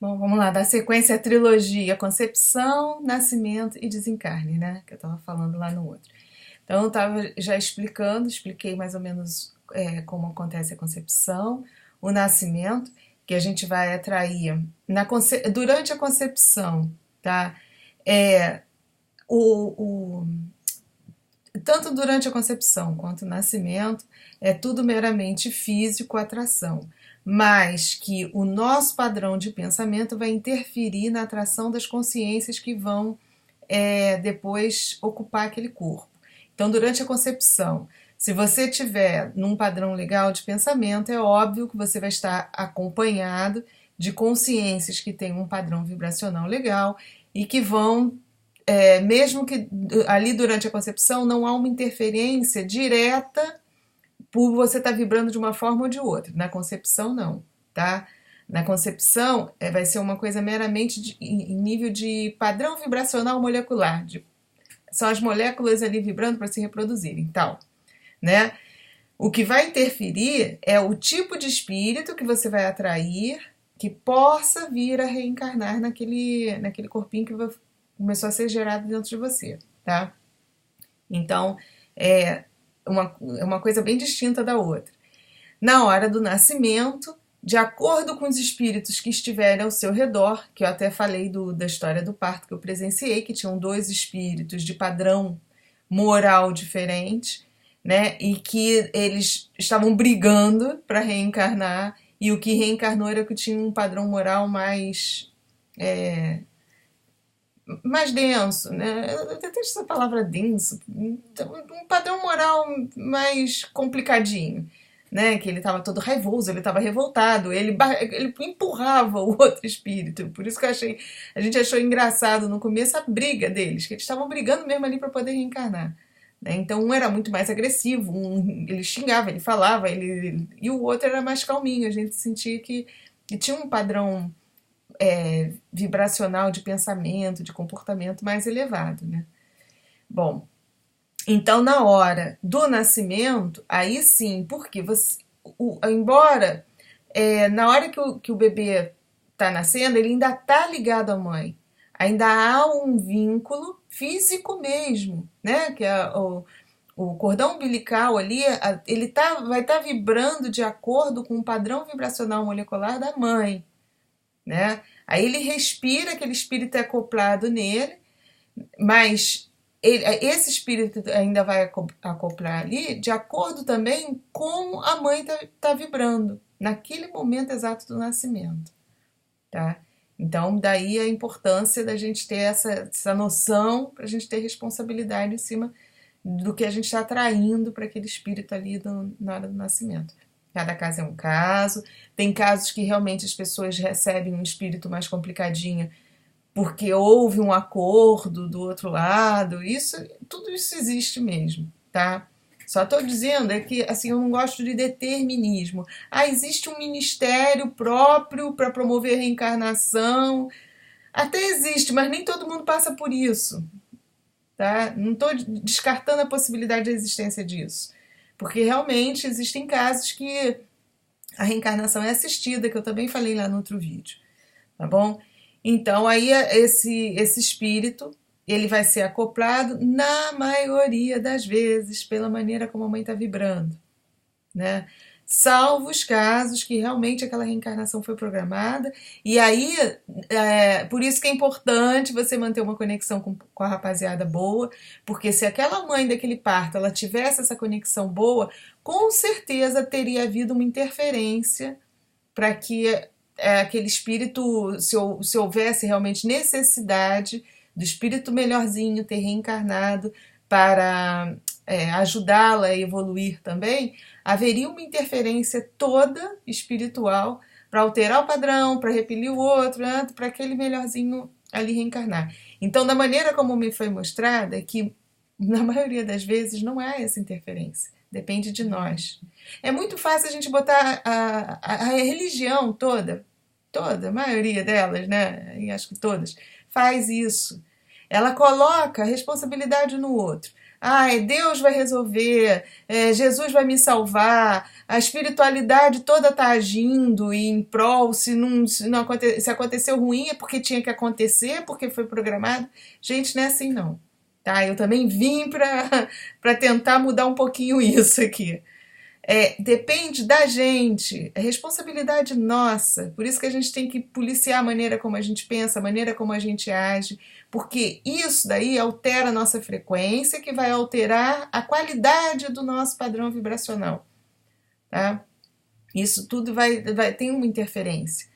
Bom, vamos lá, da sequência a trilogia, concepção, nascimento e desencarne, né? Que eu estava falando lá no outro. Então, eu estava já expliquei mais ou menos como acontece a concepção, o nascimento, que a gente vai atrair durante a concepção, tá? É, o, Tanto durante a concepção quanto o nascimento, é tudo meramente físico, atração, mas que o nosso padrão de pensamento vai interferir na atração das consciências que vão depois ocupar aquele corpo. Então, durante a concepção, se você tiver num padrão legal de pensamento, é óbvio que você vai estar acompanhado de consciências que têm um padrão vibracional legal e que vão mesmo que ali durante a concepção não há uma interferência direta por você estar vibrando de uma forma ou de outra. Na concepção, não, tá? Na concepção, vai ser uma coisa meramente em nível de padrão vibracional molecular. São as moléculas ali vibrando para se reproduzirem, tal, né? O que vai interferir é o tipo de espírito que você vai atrair que possa vir a reencarnar naquele corpinho que começou a ser gerado dentro de você, tá? Então, é é uma coisa bem distinta da outra. Na hora do nascimento, de acordo com os espíritos que estiverem ao seu redor, que eu até falei da história do parto que eu presenciei, que tinham dois espíritos de padrão moral diferente, né? E que eles estavam brigando para reencarnar, e o que reencarnou era o que tinha um padrão moral mais denso, né? Eu detesto essa palavra denso. Então, um padrão moral mais complicadinho, né? Que ele estava todo raivoso, ele estava revoltado, ele empurrava o outro espírito. Por isso que a gente achou engraçado no começo a briga deles, que eles estavam brigando mesmo ali para poder reencarnar. Né? Então um era muito mais agressivo, ele xingava, ele falava, e o outro era mais calminho. A gente sentia que tinha um padrão vibracional de pensamento, de comportamento mais elevado, né? Bom, então na hora do nascimento, aí sim, porque embora na hora que o bebê está nascendo, ele ainda está ligado à mãe, ainda há um vínculo físico mesmo, né? Que é o cordão umbilical ali, vai estar vibrando de acordo com o padrão vibracional molecular da mãe, né? Aí ele respira, aquele espírito é acoplado nele, mas esse espírito ainda vai acoplar ali de acordo também com a mãe tá vibrando naquele momento exato do nascimento, tá? Então daí a importância da gente ter essa noção, para a gente ter responsabilidade em cima do que a gente está atraindo para aquele espírito ali na hora do nascimento. Cada caso é um caso. Tem casos que realmente as pessoas recebem um espírito mais complicadinho porque houve um acordo do outro lado. Tudo isso existe mesmo, tá? Só estou dizendo que assim, eu não gosto de determinismo. Ah, existe um ministério próprio para promover a reencarnação. Até existe, mas nem todo mundo passa por isso, tá? Não estou descartando a possibilidade da existência disso. Porque realmente existem casos que a reencarnação é assistida, que eu também falei lá no outro vídeo, tá bom? Então aí esse espírito, ele vai ser acoplado na maioria das vezes pela maneira como a mãe está vibrando, né? Salvo os casos que realmente aquela reencarnação foi programada, e aí por isso que é importante você manter uma conexão com a rapaziada boa, porque se aquela mãe daquele parto ela tivesse essa conexão boa, com certeza teria havido uma interferência para que aquele espírito, se houvesse realmente necessidade do espírito melhorzinho ter reencarnado para ajudá-la a evoluir também, haveria uma interferência toda espiritual para alterar o padrão, para repelir o outro, né, para aquele melhorzinho ali reencarnar. Então, da maneira como me foi mostrada, é que na maioria das vezes não há essa interferência. Depende de nós. É muito fácil a gente botar a religião toda, a maioria delas, né? E acho que todas, faz isso. Ela coloca a responsabilidade no outro. Deus vai resolver, Jesus vai me salvar, a espiritualidade toda está agindo em prol, se aconteceu ruim é porque tinha que acontecer, porque foi programado. Gente, não é assim não. Tá? Eu também vim para tentar mudar um pouquinho isso aqui. Depende da gente, é responsabilidade nossa. Por isso que a gente tem que policiar a maneira como a gente pensa, a maneira como a gente age, porque isso daí altera a nossa frequência, que vai alterar a qualidade do nosso padrão vibracional. Tá? Isso tudo tem uma interferência.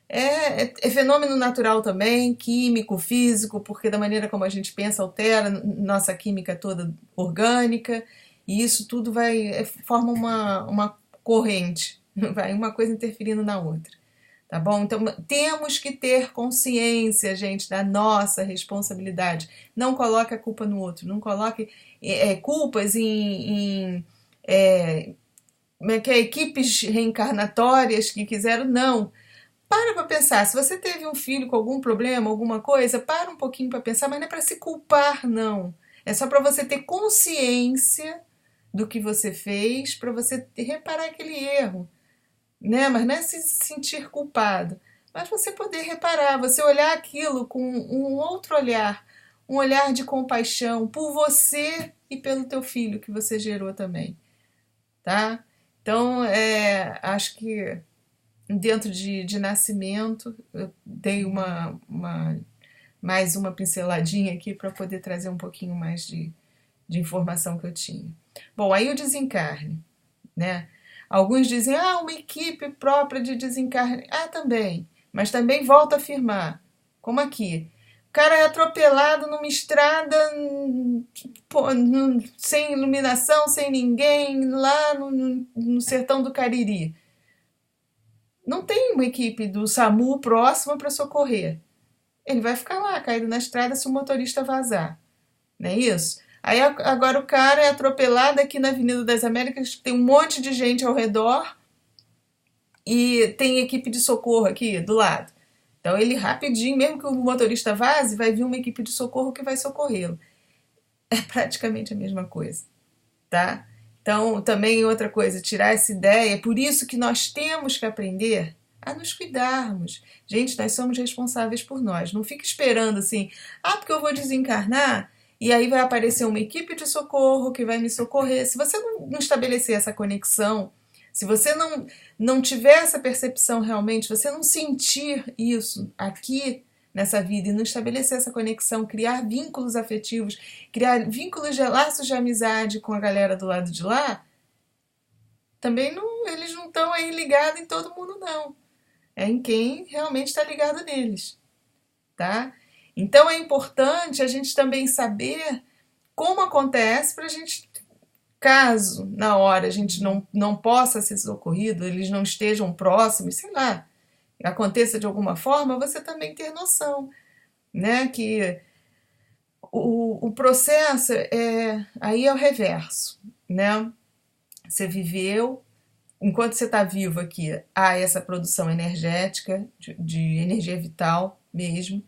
É fenômeno natural também, químico, físico, porque da maneira como a gente pensa altera nossa química toda orgânica, e isso tudo forma uma corrente, vai uma coisa interferindo na outra, tá bom? Então temos que ter consciência, gente, da nossa responsabilidade. Não coloque a culpa no outro, não coloque culpas em equipes reencarnatórias que quiseram, não. Para pensar, se você teve um filho com algum problema, alguma coisa, para um pouquinho para pensar, mas não é para se culpar, não. É só para você ter consciência do que você fez, para você reparar aquele erro, né? Mas não é se sentir culpado, mas você poder reparar, você olhar aquilo com um outro olhar, um olhar de compaixão por você e pelo teu filho que você gerou também, tá? Então, acho que dentro de nascimento, eu dei mais uma pinceladinha aqui para poder trazer um pouquinho mais de informação que eu tinha. Bom, aí o desencarne, né? Alguns dizem, uma equipe própria de desencarne. Também. Mas também volto a afirmar, como aqui. O cara é atropelado numa estrada sem iluminação, sem ninguém, lá no sertão do Cariri. Não tem uma equipe do SAMU próxima para socorrer. Ele vai ficar lá, caído na estrada, se o motorista vazar. Não é isso? Aí agora o cara é atropelado aqui na Avenida das Américas, tem um monte de gente ao redor e tem equipe de socorro aqui do lado. Então ele rapidinho, mesmo que o motorista vaze, vai vir uma equipe de socorro que vai socorrê-lo. É praticamente a mesma coisa, tá? Então, também outra coisa, tirar essa ideia, é por isso que nós temos que aprender a nos cuidarmos. Gente, nós somos responsáveis por nós. Não fique esperando assim, porque eu vou desencarnar e aí vai aparecer uma equipe de socorro que vai me socorrer. Se você não estabelecer essa conexão, se você não tiver essa percepção realmente, se você não sentir isso aqui nessa vida e não estabelecer essa conexão, criar vínculos afetivos, criar vínculos de laços de amizade com a galera do lado de lá, também eles não estão aí ligados em todo mundo, não. É em quem realmente está ligado neles, tá? Então é importante a gente também saber como acontece para a gente, caso na hora a gente não possa ser socorrido, eles não estejam próximos, sei lá, aconteça de alguma forma, você também ter noção, né? Que o processo aí é o reverso, né? Você viveu, enquanto você está vivo aqui, há essa produção energética, de energia vital mesmo,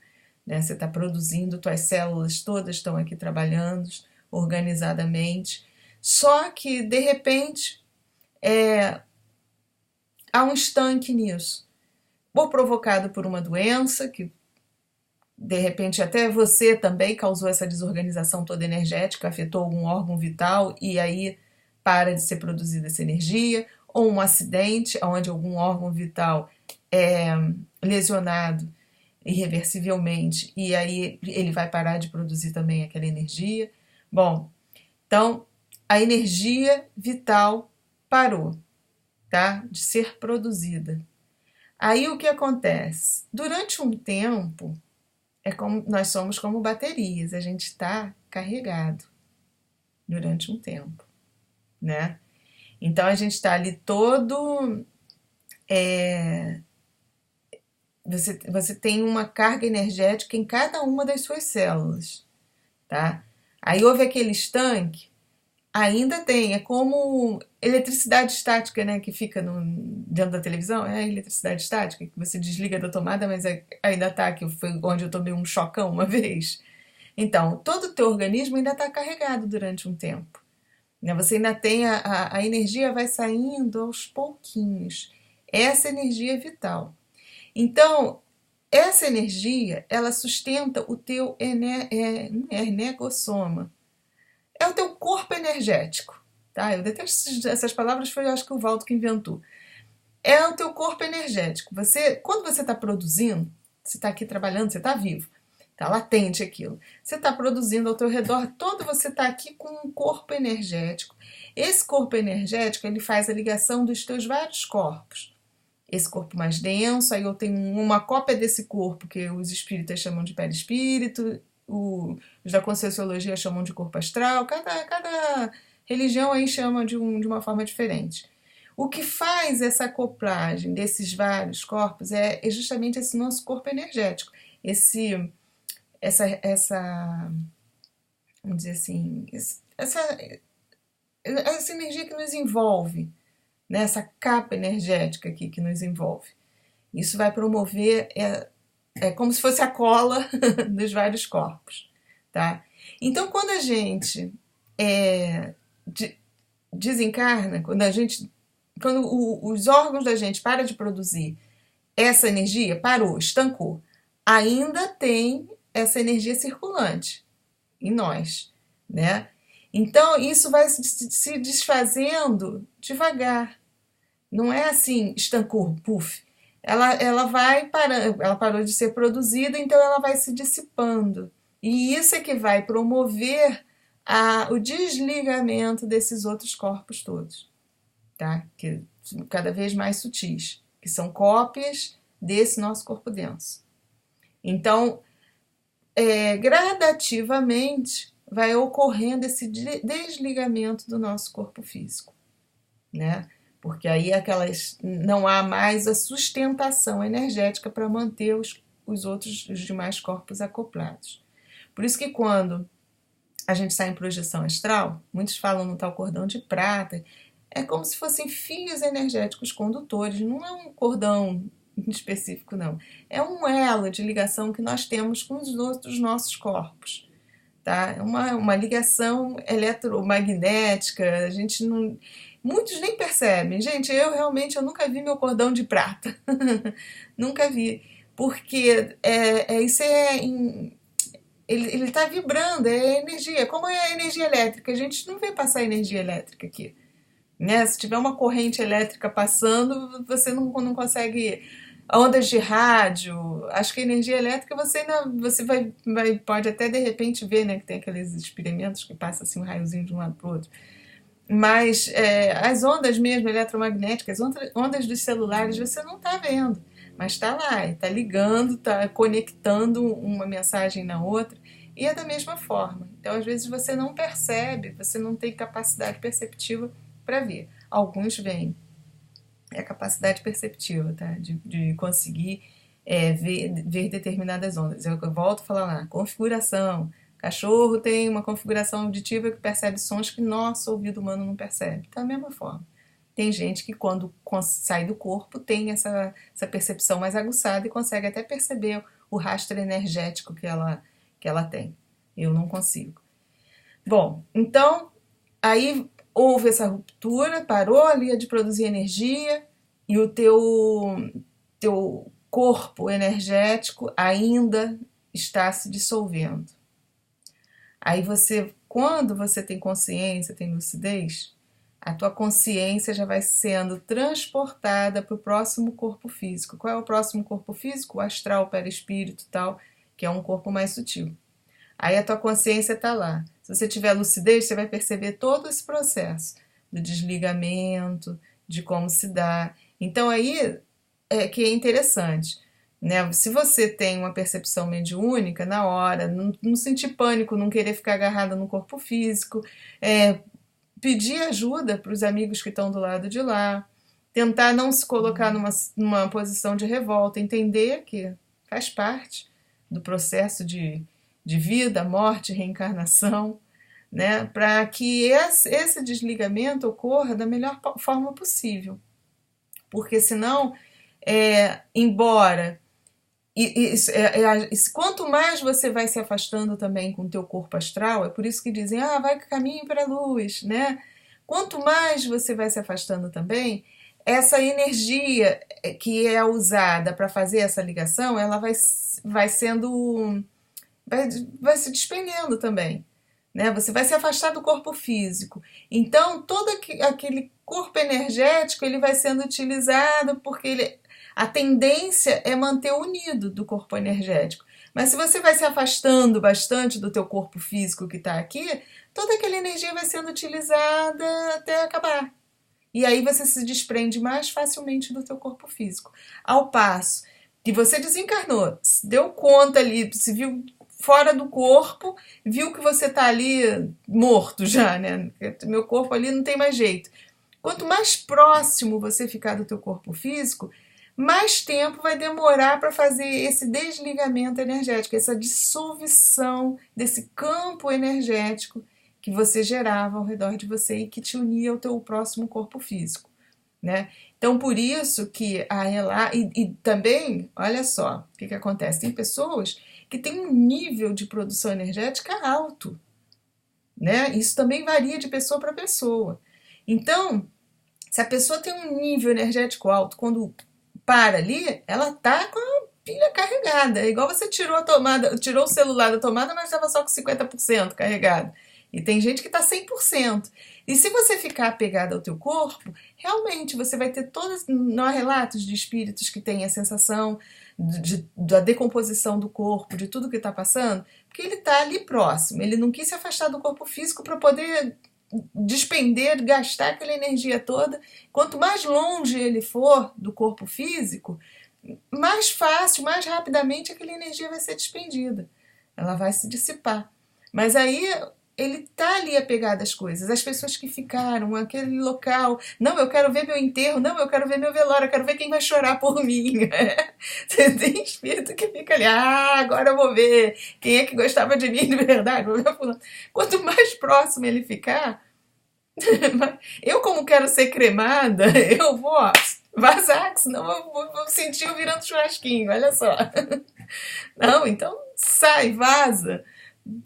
né? Você está produzindo, tuas células todas estão aqui trabalhando organizadamente, só que de repente há um estanque nisso, ou provocado por uma doença que de repente até você também causou essa desorganização toda energética, afetou algum órgão vital e aí para de ser produzida essa energia, ou um acidente onde algum órgão vital é lesionado irreversivelmente e aí ele vai parar de produzir também aquela energia. Bom, então a energia vital parou, tá? De ser produzida. Aí o que acontece? Durante um tempo, nós somos como baterias, a gente está carregado durante um tempo, né? Então a gente está ali todo. Você tem uma carga energética em cada uma das suas células, tá? Aí houve aquele estanque, ainda tem, é como eletricidade estática, né, que fica dentro da televisão, é a eletricidade estática, que você desliga da tomada, mas ainda tá, que foi onde eu tomei um chocão uma vez. Então, todo o teu organismo ainda está carregado durante um tempo, né? Você ainda tem a energia vai saindo aos pouquinhos. Essa energia é vital. Então, essa energia, ela sustenta o teu energossoma. É o teu corpo energético, tá? Eu detesto essas palavras, foi acho que o Valdo que inventou. É o teu corpo energético. Quando você está produzindo, você está aqui trabalhando, você está vivo, está latente aquilo. Você está produzindo ao teu redor todo, você está aqui com um corpo energético. Esse corpo energético, ele faz a ligação dos teus vários corpos. Esse corpo mais denso, aí eu tenho uma cópia desse corpo que os espíritas chamam de perispírito, os da Conscienciologia chamam de corpo astral, cada religião aí chama de uma forma diferente. O que faz essa acoplagem desses vários corpos é justamente esse nosso corpo energético, essa vamos dizer assim, essa energia que nos envolve, né? Essa capa energética aqui que nos envolve. Isso vai promover, é como se fosse a cola dos vários corpos, tá? Então, quando a gente desencarna, quando os órgãos da gente param de produzir essa energia, parou, estancou, ainda tem essa energia circulante em nós, né? Então, isso vai se desfazendo devagar. Não é assim, estancou, puf. Ela vai parando, ela parou de ser produzida, então ela vai se dissipando. E isso é que vai promover o desligamento desses outros corpos todos, tá? Que cada vez mais sutis, que são cópias desse nosso corpo denso. Então, gradativamente vai ocorrendo esse desligamento do nosso corpo físico, né? Porque aí não há mais a sustentação energética para manter os demais corpos acoplados. Por isso que quando a gente sai em projeção astral, muitos falam no tal cordão de prata, é como se fossem fios energéticos condutores, não é um cordão específico, não. É um elo de ligação que nós temos com os outros nossos corpos, tá? É uma ligação eletromagnética, a gente não... Muitos nem percebem. Gente, eu nunca vi meu cordão de prata. Nunca vi. Porque ele está vibrando, é energia. Como é a energia elétrica? A gente não vê passar energia elétrica aqui, né? Se tiver uma corrente elétrica passando, você não consegue... Ondas de rádio, acho que a energia elétrica você pode até de repente ver, né, que tem aqueles experimentos que passa assim um raiozinho de um lado para o outro. Mas as ondas mesmo eletromagnéticas, ondas dos celulares, você não está vendo, mas está lá, está ligando, está conectando uma mensagem na outra, e é da mesma forma. Então, às vezes, você não percebe, você não tem capacidade perceptiva para ver. Alguns veem. É a capacidade perceptiva, tá? De conseguir ver determinadas ondas. Eu volto a falar lá, configuração. Cachorro tem uma configuração auditiva que percebe sons que nosso ouvido humano não percebe. Da mesma forma. Tem gente que quando sai do corpo tem essa percepção mais aguçada e consegue até perceber o rastro energético que ela tem. Eu não consigo. Bom, então, aí houve essa ruptura, parou ali de produzir energia e o teu corpo energético ainda está se dissolvendo. Aí quando você tem consciência, tem lucidez, a tua consciência já vai sendo transportada para o próximo corpo físico. Qual é o próximo corpo físico? O astral, o perispírito e tal, que é um corpo mais sutil. Aí a tua consciência está lá. Se você tiver lucidez, você vai perceber todo esse processo do desligamento, de como se dá. Então aí é que é interessante, né? Se você tem uma percepção mediúnica, na hora, não sentir pânico, não querer ficar agarrada no corpo físico, pedir ajuda para os amigos que estão do lado de lá, tentar não se colocar numa posição de revolta, entender que faz parte do processo de vida, morte, reencarnação, né? Para que esse desligamento ocorra da melhor forma possível. Porque senão, embora Quanto mais você vai se afastando também com o teu corpo astral, é por isso que dizem, vai caminho para a luz, né? Quanto mais você vai se afastando também, essa energia que é usada para fazer essa ligação, ela vai sendo, vai se despendendo também, né? Você vai se afastar do corpo físico. Então, todo aquele corpo energético, ele vai sendo utilizado porque a tendência é manter unido do corpo energético. Mas se você vai se afastando bastante do teu corpo físico que está aqui, toda aquela energia vai sendo utilizada até acabar. E aí você se desprende mais facilmente do teu corpo físico. Ao passo que você desencarnou, se deu conta ali, se viu fora do corpo, viu que você está ali morto já, né? Meu corpo ali não tem mais jeito. Quanto mais próximo você ficar do teu corpo físico, mais tempo vai demorar para fazer esse desligamento energético, essa dissolução desse campo energético que você gerava ao redor de você e que te unia ao teu próximo corpo físico, né? Então, por isso que e também, olha só, o que acontece? Tem pessoas que têm um nível de produção energética alto, né? Isso também varia de pessoa para pessoa. Então, se a pessoa tem um nível energético alto, quando para ali, ela tá com a pilha carregada. É igual você tirou a tomada, tirou o celular da tomada, mas estava só com 50% carregado. E tem gente que está 100%. E se você ficar apegado ao teu corpo, realmente você vai ter todas. Não há relatos de espíritos que têm a sensação da decomposição do corpo, de tudo que está passando, porque ele está ali próximo. Ele não quis se afastar do corpo físico para poder despender, gastar aquela energia toda. Quanto mais longe ele for do corpo físico, mais fácil, mais rapidamente aquela energia vai ser despendida. Ela vai se dissipar. Mas aí ele tá ali apegado às coisas. As pessoas que ficaram, aquele local, não, eu quero ver meu enterro, não, eu quero ver meu velório, eu quero ver quem vai chorar por mim. Tem espírito que fica ali, agora eu vou ver quem é que gostava de mim de verdade. Vou ver fulano. Quanto mais próximo ele ficar, eu como quero ser cremada, eu vou vazar, senão eu vou sentir eu virando churrasquinho, olha só. Não, então sai, vaza.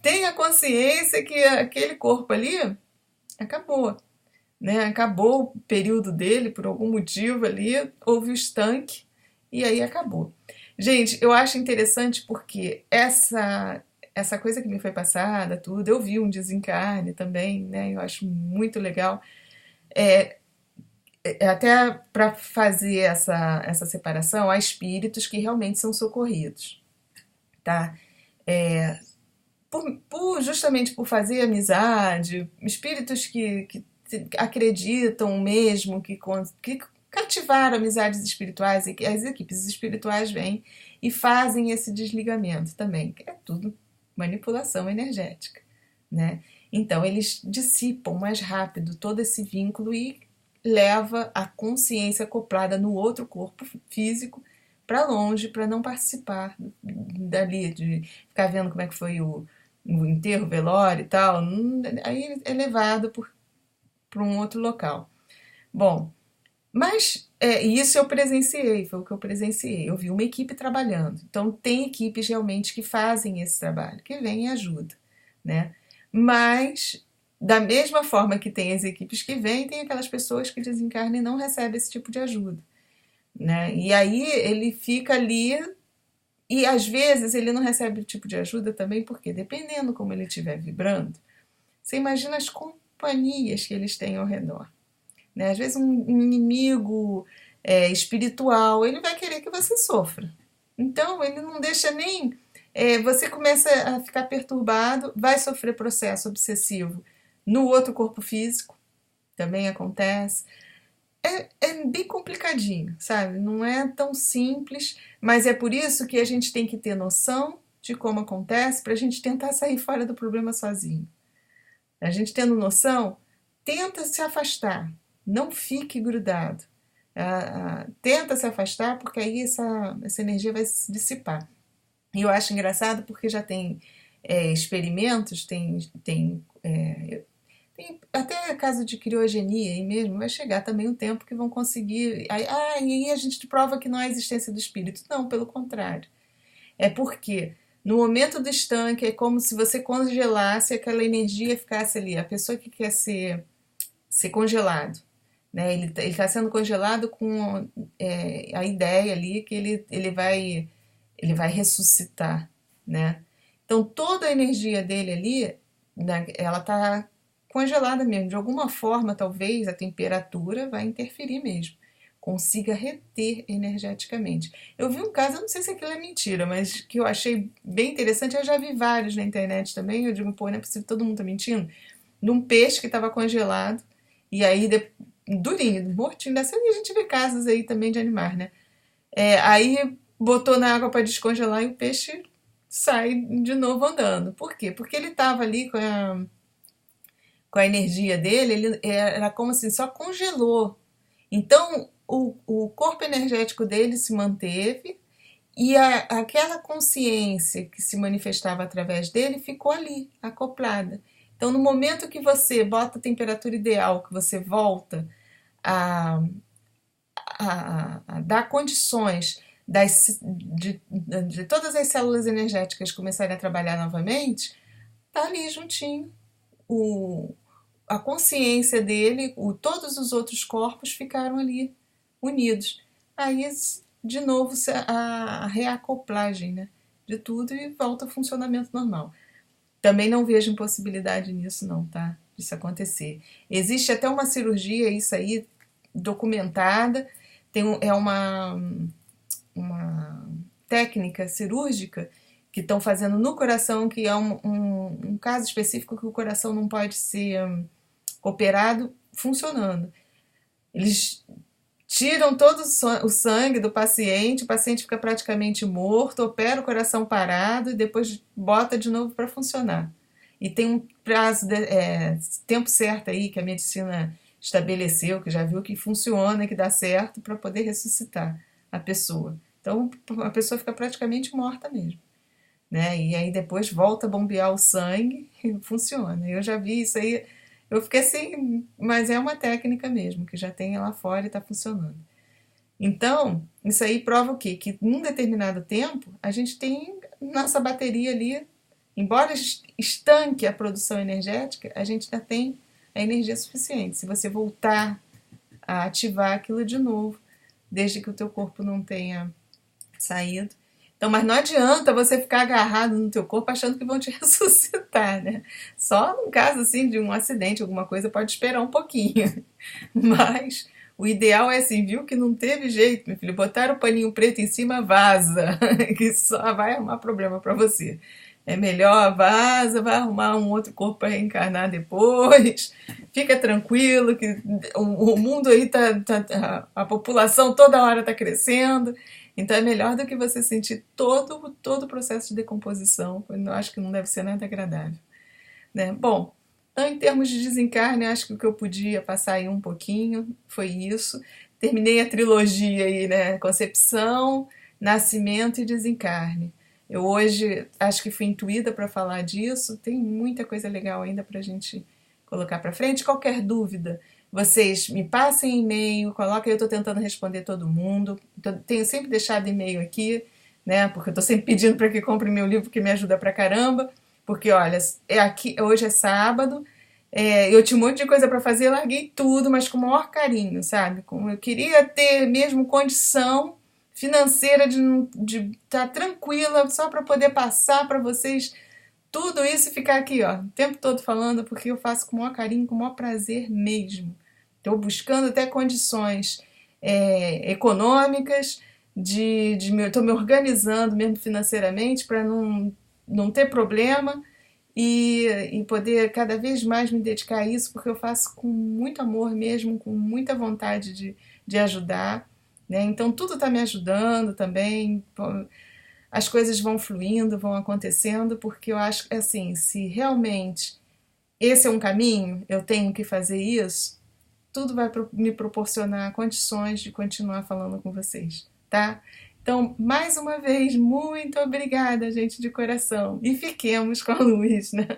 Tenha consciência que aquele corpo ali acabou, né? Acabou o período dele por algum motivo ali, houve o estanque e aí acabou. Gente, eu acho interessante porque essa coisa que me foi passada, tudo, eu vi um desencarne também, né? Eu acho muito legal. É, até para fazer essa separação, há espíritos que realmente são socorridos, tá? É, justamente por fazer amizade, espíritos que acreditam mesmo, que cativaram amizades espirituais, e que as equipes espirituais vêm e fazem esse desligamento também, que é tudo manipulação energética, né? Então eles dissipam mais rápido todo esse vínculo e leva a consciência acoplada no outro corpo físico para longe, para não participar dali, de ficar vendo como é que foi o enterro, o velório e tal. Aí é levado para um outro local. Bom, mas isso eu presenciei, foi o que eu presenciei. Eu vi uma equipe trabalhando. Então, tem equipes realmente que fazem esse trabalho, que vêm e ajudam, né? Mas, da mesma forma que tem as equipes que vêm, tem aquelas pessoas que desencarnam e não recebem esse tipo de ajuda, né? E aí ele fica ali e às vezes ele não recebe o tipo de ajuda também porque, dependendo como ele estiver vibrando, você imagina as companhias que eles têm ao redor, né? Às vezes um inimigo espiritual, ele vai querer que você sofra. Então ele não deixa nem... você começa a ficar perturbado, vai sofrer processo obsessivo no outro corpo físico, também acontece. É bem complicadinho, sabe? Não é tão simples, mas é por isso que a gente tem que ter noção de como acontece para a gente tentar sair fora do problema sozinho. A gente tendo noção, tenta se afastar, não fique grudado. Tenta se afastar porque aí essa energia vai se dissipar. E eu acho engraçado porque já tem experimentos, tem até caso de criogenia aí mesmo, vai chegar também um tempo que vão conseguir. E aí a gente prova que não há existência do espírito. Não, pelo contrário. É porque no momento do estanque é como se você congelasse aquela energia ficasse ali. A pessoa que quer ser congelado, né? Ele está sendo congelado com a ideia ali que ele vai ressuscitar, né? Então toda a energia dele ali, né, ela está congelada mesmo. De alguma forma, talvez a temperatura vai interferir mesmo. Consiga reter energeticamente. Eu vi um caso, eu não sei se aquilo é mentira, mas que eu achei bem interessante. Eu já vi vários na internet também. Eu digo, pô, não é possível, todo mundo tá mentindo. De um peixe que estava congelado e aí durinho, mortinho. Dessa a gente vê casos aí também de animais, né? Aí botou na água para descongelar e o peixe sai de novo andando. Por quê? Porque ele estava ali com a energia dele, ele era como assim, só congelou. Então, o corpo energético dele se manteve e aquela consciência que se manifestava através dele ficou ali, acoplada. Então, no momento que você bota a temperatura ideal, que você volta a, a dar condições de todas as células energéticas começarem a trabalhar novamente, tá ali juntinho. A consciência dele, todos os outros corpos ficaram ali unidos. Aí, de novo, a reacoplagem, né, de tudo e volta ao funcionamento normal. Também não vejo impossibilidade nisso, não, tá? Isso acontecer. Existe até uma cirurgia, isso aí, documentada. É uma técnica cirúrgica que estão fazendo no coração, que é um caso específico que o coração não pode ser operado funcionando. Eles tiram todo o sangue do paciente, o paciente fica praticamente morto, opera o coração parado e depois bota de novo para funcionar. E tem um prazo, tempo certo aí que a medicina estabeleceu, que já viu que funciona, que dá certo para poder ressuscitar a pessoa. Então a pessoa fica praticamente morta mesmo, né? E aí depois volta a bombear o sangue e funciona. Eu já vi isso aí, eu fiquei assim, mas é uma técnica mesmo, que já tem lá fora e está funcionando. Então, isso aí prova o quê? Que num determinado tempo, a gente tem nossa bateria ali, embora estanque a produção energética, a gente ainda tem a energia suficiente. Se você voltar a ativar aquilo de novo, desde que o teu corpo não tenha saído. Então, mas não adianta você ficar agarrado no teu corpo achando que vão te ressuscitar, né? Só no caso assim de um acidente, alguma coisa, pode esperar um pouquinho. Mas o ideal é assim, viu que não teve jeito, meu filho, botaram o paninho preto em cima, vaza, que só vai arrumar problema para você. É melhor vaza, vai arrumar um outro corpo para reencarnar depois. Fica tranquilo que o mundo aí a população toda hora está crescendo. Então é melhor do que você sentir todo o processo de decomposição. Eu acho que não deve ser nada agradável, né? Bom, então em termos de desencarne, acho que o que eu podia passar aí um pouquinho foi isso. Terminei a trilogia aí, né? Concepção, nascimento e desencarne. Eu hoje acho que fui intuída para falar disso. Tem muita coisa legal ainda para a gente colocar para frente. Qualquer dúvida, vocês me passem e-mail, coloquem, eu estou tentando responder todo mundo. Tenho sempre deixado e-mail aqui, né? Porque eu estou sempre pedindo para que compre meu livro, que me ajuda pra caramba. Porque, olha, hoje é sábado, eu tinha um monte de coisa para fazer, larguei tudo, mas com o maior carinho, sabe? Como eu queria ter mesmo condição financeira de estar tranquila, só para poder passar para vocês tudo isso e ficar aqui, ó, o tempo todo falando, porque eu faço com o maior carinho, com o maior prazer mesmo. Estou buscando até condições econômicas, estou me organizando mesmo financeiramente para não ter problema e poder cada vez mais me dedicar a isso, porque eu faço com muito amor mesmo, com muita vontade de ajudar, né? Então tudo está me ajudando também. As coisas vão fluindo, vão acontecendo, porque eu acho que, assim, se realmente esse é um caminho, eu tenho que fazer isso, tudo vai me proporcionar condições de continuar falando com vocês, tá? Então, mais uma vez, muito obrigada, gente, de coração. E fiquemos com a luz, né?